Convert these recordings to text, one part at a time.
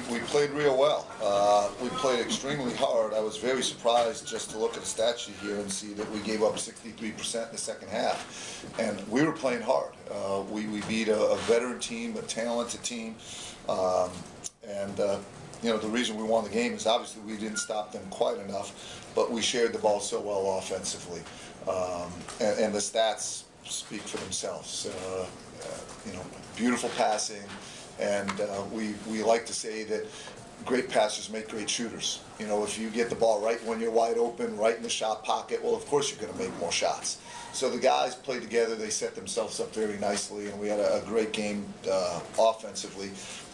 We played real well. We played extremely hard. I was very surprised just to look at the stat sheet here and see that we gave up 63% in the second half. And we were playing hard. We beat a veteran team, a talented team. You know, the reason we won the game is obviously we didn't stop them quite enough, but we shared the ball so well offensively. And the stats speak for themselves. You know, beautiful passing. And we like to say that great passers make great shooters. You know, if you get the ball right when you're wide open, right in the shot pocket, well, of course you're going to make more shots. So the guys played together. They set themselves up very nicely, and we had a great game offensively.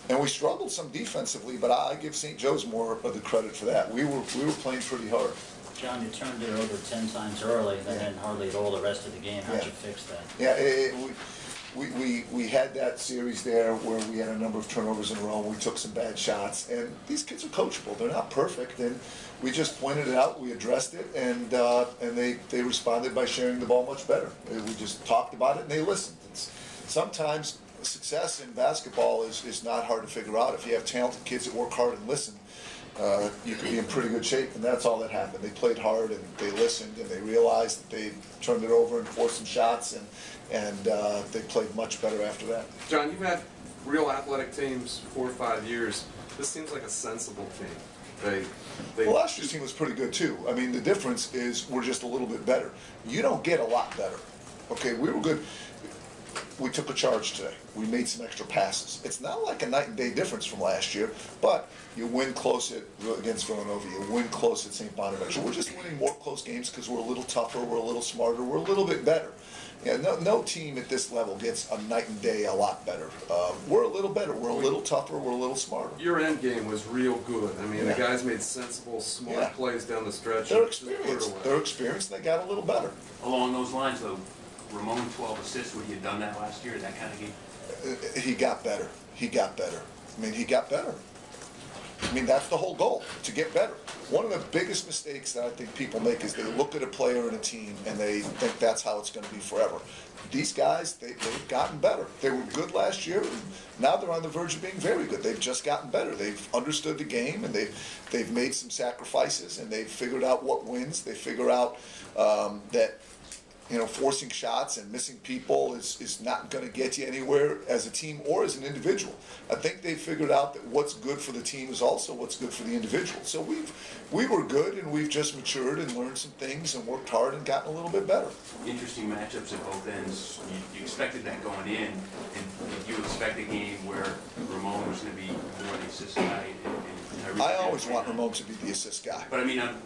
And we struggled some defensively, but I give St. Joe's more of the credit for that. We were playing pretty hard. John, you turned it over 10 times early, and then hardly at all the rest of the game. How'd you fix that? Yeah, we had that series there where we had a number of turnovers in a row. We took some bad shots, and these kids are coachable. They're not perfect, and we just pointed it out. We addressed it, and they responded by sharing the ball much better. We just talked about it, and they listened. Sometimes success in basketball is not hard to figure out. If you have talented kids that work hard and listen, you can be in pretty good shape, and that's all that happened. They played hard, and they listened, and they realized that they turned it over and forced some shots, and they played much better after that. John, you've had real athletic teams 4 or 5 years. This seems like a sensible team. Well, last year's team was pretty good too. I mean, the difference is we're just a little bit better. You don't get a lot better. Okay, we were good. We took a charge today. We made some extra passes. It's not like a night and day difference from last year, but you win close against Villanova. You win close at St. Bonaventure. We're just winning more close games because we're a little tougher, we're a little smarter, we're a little bit better. Yeah, no team at this level gets a night and day a lot better. We're a little better. We're a little tougher. We're a little smarter. Your end game was real good. I mean, the guys made sensible, smart plays down the stretch. They're experienced. They're experienced, and they got a little better. Along those lines, though, Ramon 12 assists. Would he have done that last year in that kind of game? He got better. He got better. I mean, he got better. I mean, that's the whole goal, to get better. One of the biggest mistakes that I think people make is they look at a player and a team and they think that's how it's going to be forever. These guys, they've gotten better. They were good last year, and now they're on the verge of being very good. They've just gotten better. They've understood the game, and they've made some sacrifices, and they've figured out what wins. They figure out that, you know, forcing shots and missing people is not going to get you anywhere as a team or as an individual. I think they figured out that what's good for the team is also what's good for the individual. So we were good, and we've just matured and learned some things and worked hard and gotten a little bit better. Interesting matchups at both ends. You expected that going in, and did you expect a game where Ramon was going to be more the assist guy? I always want Ramon to be the assist guy. But I mean, I'm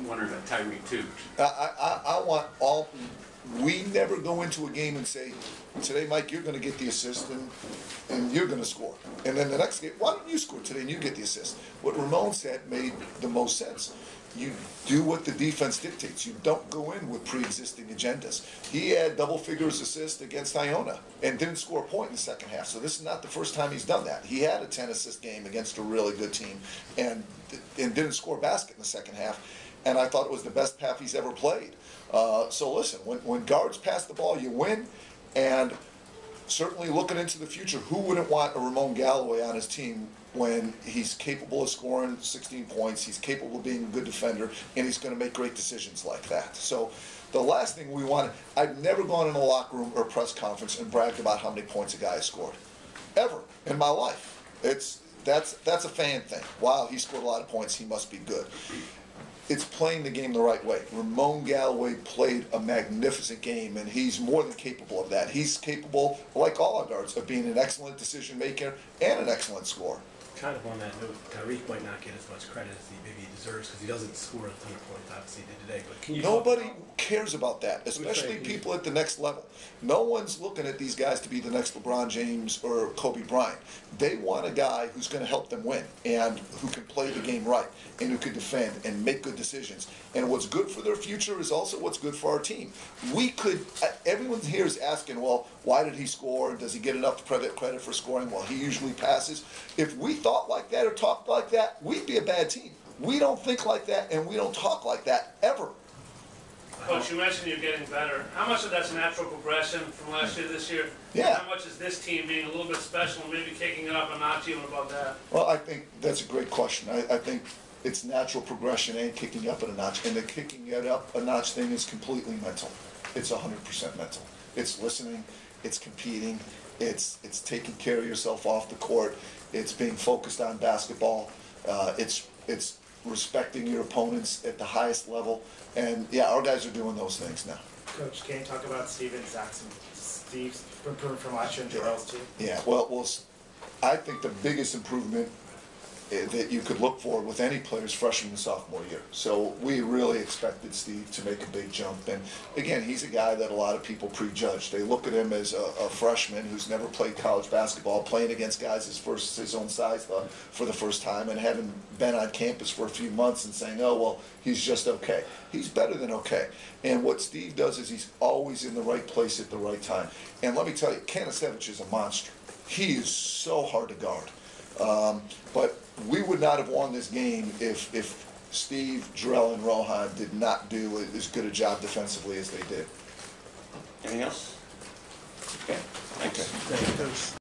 wondering about Tyreek too. I want all. We never go into a game and say, today, Mike, you're going to get the assist and you're going to score. And then the next game, why don't you score today and you get the assist? What Ramon said made the most sense. You do what the defense dictates. You don't go in with pre-existing agendas. He had double figures assist against Iona and didn't score a point in the second half. So this is not the first time he's done that. He had a 10-assist game against a really good team and didn't score a basket in the second half. And I thought it was the best half he's ever played. So listen, when guards pass the ball, you win. And certainly looking into the future, who wouldn't want a Ramon Galloway on his team when he's capable of scoring 16 points, he's capable of being a good defender, and he's going to make great decisions like that. So the last thing we want, I've never gone in a locker room or press conference and bragged about how many points a guy has scored. Ever in my life. That's a fan thing. Wow, he scored a lot of points, he must be good. It's playing the game the right way. Ramon Galloway played a magnificent game, and he's more than capable of that. He's capable, like all our guards, of being an excellent decision maker and an excellent scorer. Kind of on that note, Tyreek might not get as much credit as he maybe deserves because he doesn't score a ton of points, obviously, he did today. But can you Nobody cares about that, especially people at the next level. No one's looking at these guys to be the next LeBron James or Kobe Bryant. They want a guy who's going to help them win and who can play the game right and who can defend and make good decisions. And what's good for their future is also what's good for our team. We could, everyone here is asking, well, why did he score? Does he get enough credit for scoring? Well, he usually passes. If we thought like that or talked like that, we'd be a bad team. We don't think like that and we don't talk like that ever. Coach, you mentioned you're getting better. How much of that's natural progression from last year to this year? Yeah. How much is this team being a little bit special and maybe kicking it up a notch even above that? Well, I think that's a great question. I think it's natural progression and kicking up a notch. And the kicking it up a notch thing is completely mental. It's 100% mental. It's listening, it's competing, it's taking care of yourself off the court, it's being focused on basketball, it's respecting your opponents at the highest level. And yeah, our guys are doing those things now. Coach, can you talk about Steve and Zach's and Steve's improvement from last year and Jarrell's too? Yeah, well, I think the biggest improvement that you could look for with any player's freshman and sophomore year. So we really expected Steve to make a big jump. And again, he's a guy that a lot of people prejudge. They look at him as a freshman who's never played college basketball, playing against guys his own size for the first time, and having been on campus for a few months and saying, oh, well, he's just okay. He's better than okay. And what Steve does is he's always in the right place at the right time. And let me tell you, Kanasevich is a monster. He is so hard to guard. But we would not have won this game if Steve, Jarrell, and Rohan did not do as good a job defensively as they did. Anything else? Okay, thanks. Okay.